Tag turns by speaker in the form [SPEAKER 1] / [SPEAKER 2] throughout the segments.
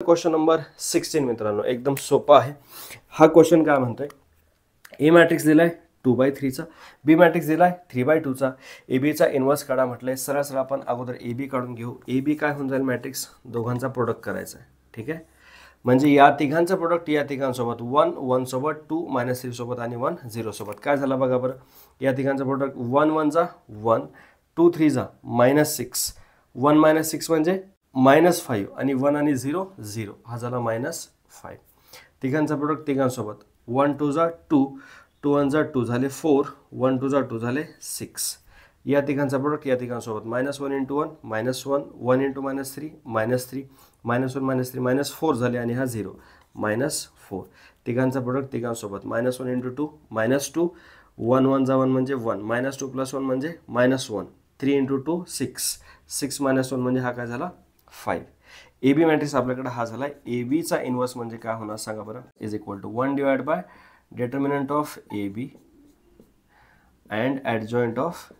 [SPEAKER 1] Question number 16 मित्रांनो, एकदम सोपा आहे हा क्वेश्चन. काय म्हणतोय, ए मॅट्रिक्स दिलाय 2/3 चा, बी मॅट्रिक्स दिलाय 3/2 चा, ए बी चा इन्व्हर्स काढा म्हटलंय. सरळ सरळ आपण अगोदर ए बी काढून घेऊ. ए बी काय होऊन जाईल, मॅट्रिक्स दोघांचा प्रोडक्ट करायचा आहे. ठीक आहे, म्हणजे या तिघांचं प्रोडक्ट या तिघांसोबत 1 1 सोबत, 2 -3 सोबत आणि 1 0 सोबत. काय झालं बघा बरं, या तिघांचं प्रोडक्ट 1 1 जा 1, 2 3 जा -6, 1 -6 म्हणजे -5 आणि 1 आणि 0 0, हा झाला -5. तिघांचा प्रोडक्ट तिघांसोबत 1 2 जा 2, 2 1 जा 2 झाले 4, 1 2 जा 2 झाले 6. या तिघांचा प्रोडक्ट या तिघांसोबत -1 × 1 -1, -1 1 × -3 -3, -1 -3 -4 झाले आणि हा 0 -4. तिघांचा प्रोडक्ट तिघांसोबत -1 × 2 -2, 1 1 जा 1 म्हणजे 1, -2 + 1 म्हणजे -1, 3 × 2 6, 6 -1 म्हणजे हा काय झाला 5. ए बी मॅट्रिक्स आपल्याकडे हा झाला. ए बी चा इन्व्हर्स म्हणजे काय होणार सांगा बरं, is equal to 1 / determinant of A B and adjoint of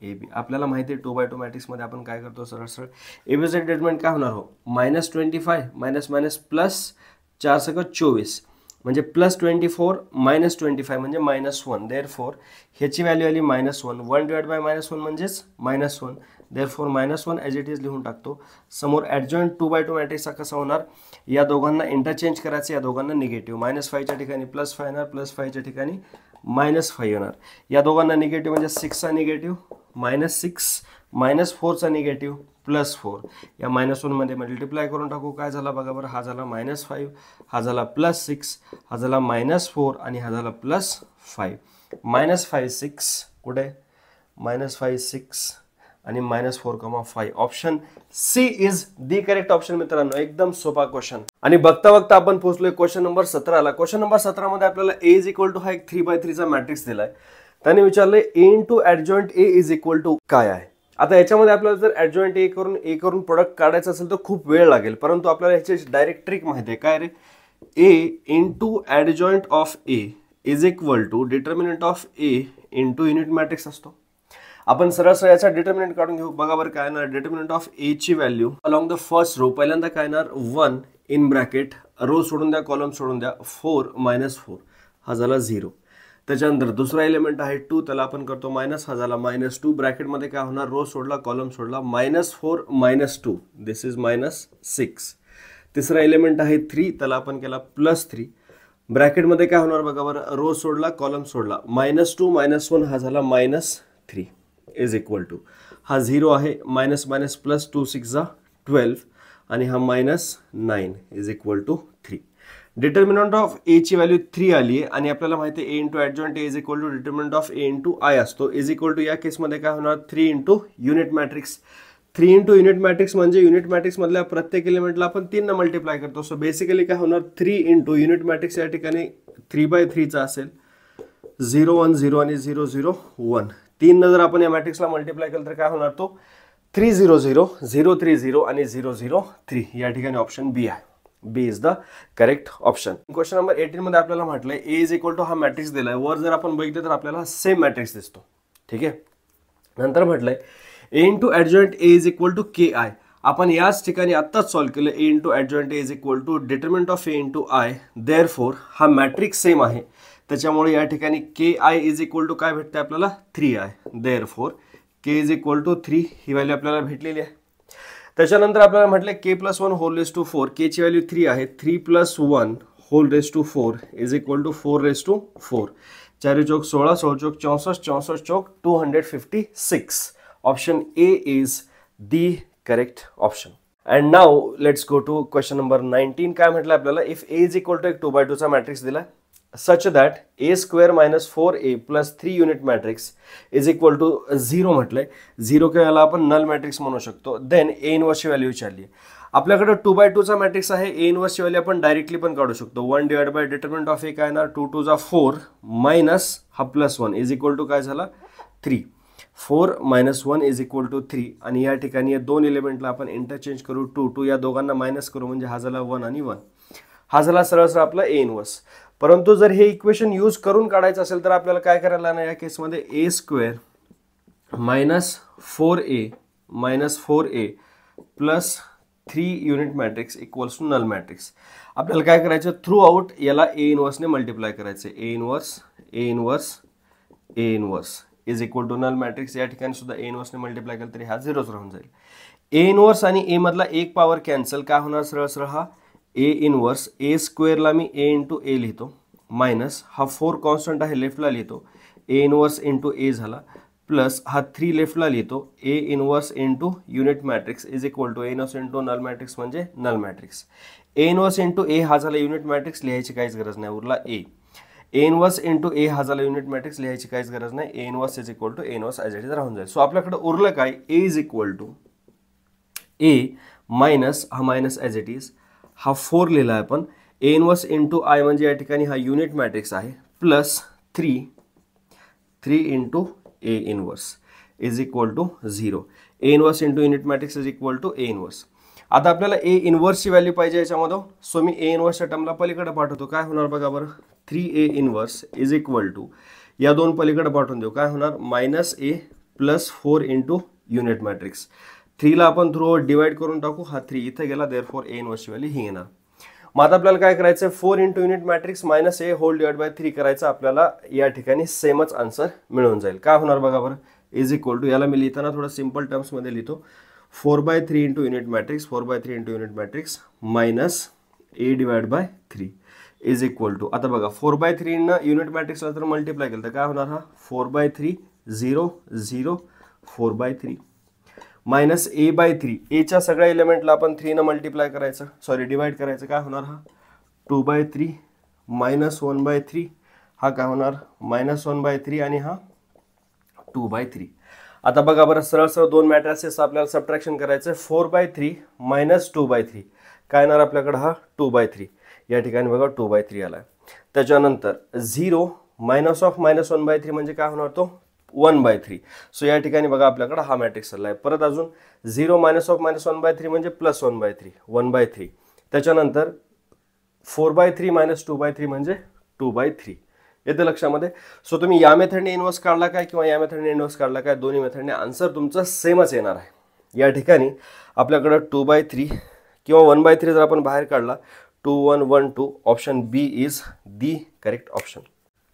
[SPEAKER 1] A B. आपल्याला माहिती आहे 2/2 मॅट्रिक्स मध्ये आपण काय करतो, सरळ सरळ ए बीचं डिटर्मिनंट काय होणार हो, -25 प्लस 4 × 24 म्हणजे +24 -25 म्हणजे -1. देअरफॉर ह्याची व्हॅल्यू आली -1, 1 / -1 म्हणजेच -1. देअरफॉर -1 ॲज इट इज लिहून टाकतो. समोर ॲडजॉइंट 2/2 मॅट्रिक्सचा कसा होणार, या दोघांना इंटरचेंज करायचं, या दोघांना निगेटिव्ह, -5 च्या ठिकाणी +5 येणार, +5 च्या ठिकाणी -5 येणार. या दोघांना निगेटिव्ह म्हणजे 6 चा निगेटिव्ह -6, -4 चा निगेटिव्ह +4. या -1 मध्ये मल्टिप्लाय करून टाकू. काय झाला बघा बरं, हा झाला -5, हा झाला +6, हा झाला -4 आणि हा झाला +5. -5 6 कुठे, -5 6 आणि -4, 5. Option C is the correct option मित्रांनो. एकदम सोपा क्वेश्चन. आणि बघता बघता आपण पोहोचलोय क्वेश्चन नंबर 17 ला. क्वेश्चन नंबर 17 मध्ये आपल्याला ए इज इक्वल टू हा एक 3/3 चा मॅट्रिक्स दिलाय. त्याने विचारलंय A into adjoint A is equal to काय आहे. आता याच्यामध्ये आपल्याला जर ॲडजॉइंट ए करून प्रोडक्ट काढायचं असेल तर खूप वेळ लागेल, परंतु आपल्याला ह्याची डायरेक्ट ट्रिक माहिती आहे. काय रे, A into adjoint of A is equal to determinant of A into unit matrix असतो. आपण सरळ सरळ याचा डिटर्मिनंट काढून घेऊ. बघा बरं काय येणार, डिटर्मिनंट ऑफ ए ची value along the first row पहिल्यांदा काय येणार 1 इन ब्रॅकेट, रो सोडून द्या कॉलम सोडून द्या, 4 -4 हा झाला 0. त्याच्यानंतर दुसरा एलिमेंट आहे 2, त्याला आपण करतो मायनस, हा झाला -2. ब्रॅकेटमध्ये काय होणार, रो सोडला कॉलम सोडला, -4 -2 दिस इज -6. तिसरा एलिमेंट आहे 3, त्याला आपण केला +3. ब्रॅकेटमध्ये काय होणार बघा बरं, रो सोडला कॉलम सोडला, -2 -1 हा झाला -3 इज इक्वल टू, हा 0 आहे, मायनस प्लस 2 6 जा 12 आणि हा -9 is equal to 3. Determinant of A ची व्हॅल्यू 3 आली आहे आणि आपल्याला माहिती आहे A into adjoint A is equal to determinant of A into I असतो. इज इक्वल टू या केसमध्ये काय होणार 3 × युनिट मॅट्रिक्स. 3 × युनिट मॅट्रिक्स म्हणजे युनिट मॅट्रिक्स मधल्या प्रत्येक एलिमेंटला आपण 3 न मल्टिप्लाय करतो. सो बेसिकली काय होणार 3 × युनिट मॅट्रिक्स या ठिकाणी 3/3 चा असेल, 0 1 0 आणि 0 0 1. 3 न जर आपण या मॅट्रिक्सला मल्टिप्लाय केलं तर काय होणार, तो 3 0 0 0 3 0 आणि 0 0 3. या ठिकाणी ऑप्शन बी आहे. B is the correct option. Question number 18 मध्ये आपल्याला म्हटलंय ए इज इक्वल टू हा मॅट्रिक्स दिलाय. वर जर आपण बघितलं तर आपल्याला सेम मॅट्रिक्स दिसतो. ठीक आहे, नंतर म्हटलंय A into adjoint A is equal to K I. आपण याच ठिकाणी आत्ताच सॉल्व्ह केलं. A into adjoint A is equal to determinant of A into I. Therefore हा मॅट्रिक्स सेम आहे, त्याच्यामुळे या ठिकाणी K I is equal to काय भेटते आपल्याला 3i. Therefore K is equal to 3 ही व्हॅल्यू आपल्याला भेटलेली आहे. त्याच्यानंतर आपल्याला म्हटलं के + 1 होल रेस टू 4. के ची व्हॅल्यू 3 आहे, 3 + 1 whole race to 4 is equal to 4 raise to 4. 4 चौक 16, 16 चौक 64, 64 चौक 256. Option A is the correct option. And now let's go to question number 19. काय म्हटलं आपल्याला, if A is equal to एक 2/2 चा मॅट्रिक्स दिला such that a² - 4a + 3 unit matrix is equal to 0 म्हटलंय. 0 याला आपण नल मॅट्रिक्स म्हणू शकतो. देन ए इन्व्हर्सची व्हॅल्यू विचारली. आपल्याकडे 2/2 चा मॅट्रिक्स आहे. ए इन्व्हर्सची व्हॅल्यू आपण डायरेक्टली पण काढू शकतो. 1 / डिटर्मिनंट ऑफ ए काय ना 2 2 जा 4 मायनस हा +1 इज इक्वल टू काय झाला 3. 4 - 1 इज इक्वल टू 3 आणि या ठिकाणी या दोन एलिमेंटला आपण इंटरचेंज करू. 2 2 या दोघांना मायनस करू म्हणजे हा झाला 1 आणि 1. हा झाला सरळ सरळ आपला ए इन्व्हर्स. परंतु जर हे इक्वेशन यूज करून काढायचं असेल तर आपल्याला काय करायला लागणार या केसमध्ये, a² - 4a - 4a + 3 unit matrix equals to null matrix. आपल्याला काय करायचं, थ्रू आउट याला ए इनवर्सने मल्टिप्लाय करायचं. A inverse is equal to null matrix. या ठिकाणी सुद्धा ए इनवर्सने मल्टिप्लाय केलं तरी हा झिरोच राहून जाईल. ए इनवर्स आणि ए मधला एक पॉवर कॅन्सल, काय होणार सरळ सरळ हा A inverse. A स्क्वेअरला me A into ए लिहितो मायनस हा 4 कॉन्स्टंट आहे लेफ्टला लिहितो ए इनवर्स इंटू ए झाला प्लस हा 3 लेफ्टला लिहितो A inverse into unit matrix is equal to A inverse into null matrix म्हणजे null matrix. A inverse into A हा झाला युनिट मॅट्रिक्स, लिहायची काहीच गरज नाही, उरला ए. ए इनवर्स इंटू ए हा झाला युनिट मॅट्रिक्स, लिहायची काहीच गरज नाही. A inverse is equal to A inverse as it is राहून जाईल. सो आपल्याकडे उरलं काय, A is equal to A minus हा मायनस ॲज इट इज हा 4 लिहिला आहे आपण. ए इनवर्स इंटू आय म्हणजे या ठिकाणी हा युनिट मॅट्रिक्स आहे plus 3 into A inverse is equal to 0. A inverse into unit matrix is equal to A inverse. आता आपल्याला ए इनवर्सची व्हॅल्यू पाहिजे याच्यामध्ये, सो मी ए इनवर्सच्या टर्मला पलीकडे पाठवतो. काय होणार बघा बरं, 3a inverse is equal to या दोन पलीकडे पाठवून देऊ. काय होणार मायनस ए प्लस 4 इंटू युनिट मॅट्रिक्स. 3ला आपण थ्रू डिवाइड करून टाकू, हा 3 इथे गेला, देअरफॉर ए इनवर्सची व्हॅल्यू ही येणार. मग आता आपल्याला काय करायचं, 4 into unit matrix minus A whole divide by 3 करायचं. आपल्याला या ठिकाणी सेमच आन्सर मिळून जाईल. काय होणार बघा बरं, इज इक्वल टू याला मी लिहिताना थोडं सिम्पल टर्म्समध्ये लिहितो. 4/3 into unit matrix 4/3 into unit matrix minus A divide by 3 is equal to. आता बघा 4/3 न युनिट मॅट्रिक्सला जर मल्टिप्लाय केलं तर काय होणार, हा 4/3 0 0 4/3 मायनस ए बाय 3. एच्या सगळ्या एलिमेंटला आपण 3 न मल्टिप्लाय करायचं, सॉरी डिवाइड करायचं. काय होणार, हा 2/3 मायनस 1/3 हा काय होणार मायनस 1/3 आणि हा 2/3. आता बघा बरं सरळ सरळ दोन मॅट्रिसेस आपल्याला सबट्रॅक्शन करायचं. 4/3 मायनस 2/3 काय येणार आपल्याकडे, हा 2/3. या ठिकाणी बघा 2/3 आलाय. त्याच्यानंतर 0 मायनस ऑफ मायनस 1/3 म्हणजे काय होणार, तो 1/3. सो या ठिकाणी बघा आपल्याकडे हा मॅट्रिक्स आलाय. परत अजून 0 मायनस ऑफ मायनस 1/3 म्हणजे प्लस 1/3 1/3. त्याच्यानंतर 4/3 मायनस 2/3 म्हणजे 2/3. येते लक्षामध्ये. सो तुम्ही या मेथडने इनवर्स काढला काय किंवा या मेथडने इनवर्स काढला काय, दोन्ही मेथडने आन्सर तुमचा सेमच येणार आहे. या ठिकाणी आपल्याकडे 2/3 किंवा 1/3 जर आपण बाहेर काढला 2 1 1 2 option B is the correct option.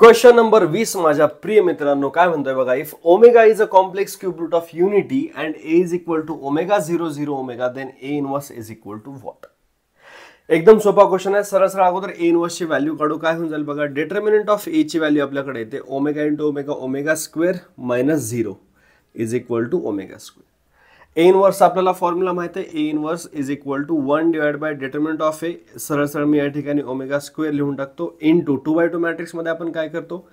[SPEAKER 1] Question number 20 माझ्या प्रिय मित्रांनो काय म्हणतोय बघा, if omega is a complex cube root of unity and A is equal to omega 0 0 omega then A inverse is equal to what. एकदम सोपा question आहे. सरळ सरळ अगोदर ए इनवर्सची व्हॅल्यू काढू. काय होऊन जाईल बघा, डिटर्मिनंट ऑफ ए ची व्हॅल्यू आपल्याकडे येते omega into omega omega square minus 0 is equal to omega square. A inverse आपल्याला फॉर्म्युला माहिती आहे, A inverse is equal to 1 divide by determinant of A. सरळ सरळ मी या ठिकाणी ओमेगा स्क्वेअर लिहून टाकतो इंटू 2/2 मॅट्रिक्समध्ये आपण काय करतो,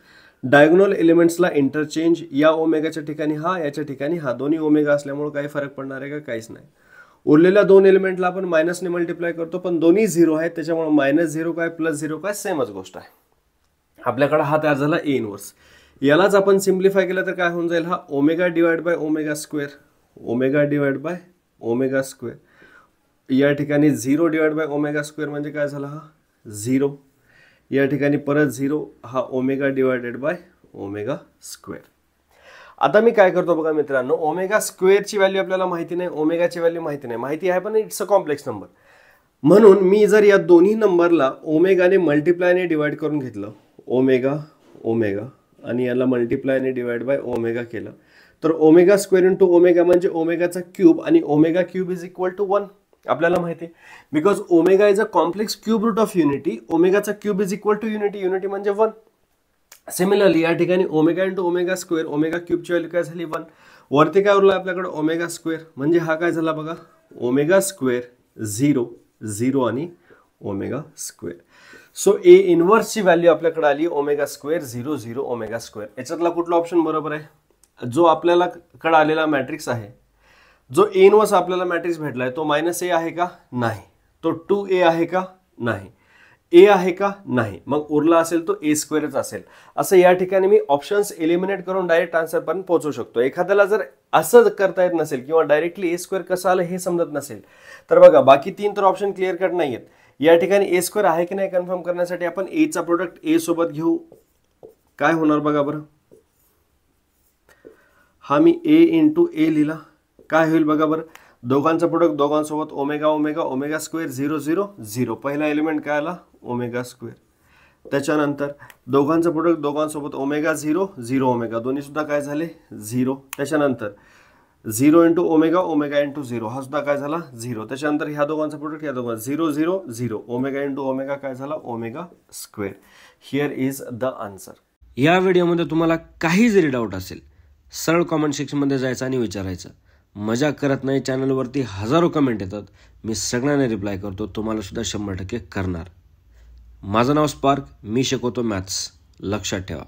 [SPEAKER 1] डायगोनल एलिमेंट्सला इंटरचेंज. या ओमेगाच्या ठिकाणी हा, याच्या ठिकाणी हा, दोन्ही ओमेगा असल्यामुळे काही फरक पडणार आहे का, काहीच नाही. उरलेल्या दोन एलिमेंटला आपण मायनसने मल्टिप्लाय करतो, पण दोन्ही 0 आहेत त्याच्यामुळे मायनस 0 काय प्लस 0 काय सेमच गोष्ट आहे. आपल्याकडे हा तयार झाला ए इनवर्स. यालाच आपण सिम्प्लिफाय केलं तर काय होऊन जाईल, हा omega divide by omega square omega divide by omega square. या ठिकाणी 0 डिवाइड बाय ओमेगा स्क्वेअर म्हणजे काय झाला, हा 0. या ठिकाणी परत 0, हा omega divided by omega square. आता मी काय करतो बघा मित्रांनो, ओमेगा स्क्वेअरची व्हॅल्यू आपल्याला माहिती नाही, ओमेगाची व्हॅल्यू माहिती नाही, माहिती आहे पण इट्स अ कॉम्प्लेक्स नंबर. म्हणून मी जर या दोन्ही नंबरला ओमेगाने मल्टिप्लायने डिवाइड करून घेतलं, ओमेगा ओमेगा आणि याला मल्टिप्लायने डिवाइड बाय ओमेगा केलं, तर ओमेगा स्क्वेअर इंटू ओमेगा म्हणजे ओमेगाचा क्यूब आणि omega cube is equal to 1. आपल्याला माहिती आहे because omega is a complex cube root of unity. ओमेगाचा cube is equal to unity, unity म्हणजे 1. सिमिलरली या ठिकाणी omega into omega square omega क्यूबची व्हॅल्यू काय झाली 1. वरती काय उरलं आपल्याकडे ओमेगा स्क्वेअर म्हणजे हा काय झाला बघा ओमेगा स्क्वेअर 0 0 आणि ओमेगा स्क्वेअर. सो ए इनवर्सची व्हॅल्यू आपल्याकडे आली ओमेगा स्क्वेअर 0 0 ओमेगा स्क्वेअर. याच्यातला कुठला ऑप्शन बरोबर आहे, जो आपल्याला कडे आलेला मॅट्रिक्स आहे, जो ए इनवर्स आपल्याला मॅट्रिक्स भेटलाय तो मायनस ए आहे का, नाही. तो 2a आहे का, नाही. ए आहे का, नाही. मग उरला असेल तो ए स्क्वेअरच असेल. असं या ठिकाणी मी ऑप्शन्स एलिमिनेट करून डायरेक्ट आन्सर पर्यंत पोहोचू शकतो. एखाद्याला जर असं करता येत नसेल किंवा डायरेक्टली ए स्क्वेअर कसं आलं हे समजत नसेल तर बघा बाकी 3 तर ऑप्शन क्लिअर कट नाही आहेत. या ठिकाणी ए स्क्वेअर आहे की नाही कन्फर्म करण्यासाठी आपण ए चा प्रोडक्ट ए सोबत घेऊ. काय होणार बघा बरं, हा मी ए इंटू ए लिहिला, काय होईल बघा बरं दोघांचं प्रोडक्ट दोघांसोबत ओमेगा ओमेगा ओमेगा स्क्वेअर 0 0 0. पहिला एलिमेंट काय आला ओमेगा स्क्वेअर. त्याच्यानंतर दोघांचं प्रोडक्ट दोघांसोबत ओमेगा 0 0 ओमेगा दोन्ही सुद्धा काय झाले 0. त्याच्यानंतर 0 इंटू ओमेगा ओमेगा इंटू 0 हा सुद्धा काय झाला 0. त्याच्यानंतर ह्या दोघांचं प्रोडक्ट ह्या दोघांचं 0 0 0 ओमेगा इंटू ओमेगा काय झाला omega square. Here is the answer. या व्हिडिओमध्ये तुम्हाला काही जरी डाऊट असेल सरळ कमेंट सेक्शनमध्ये जायचं आणि विचारायचं. मजाक करत नाही, चॅनलवरती हजारो कमेंट येतात, मी सगळ्यांना रिप्लाय करतो, तुम्हाला सुद्धा 100% करणार. माझं नाव स्पार्क, मी शिकवतो मॅथ्स, लक्षात ठेवा.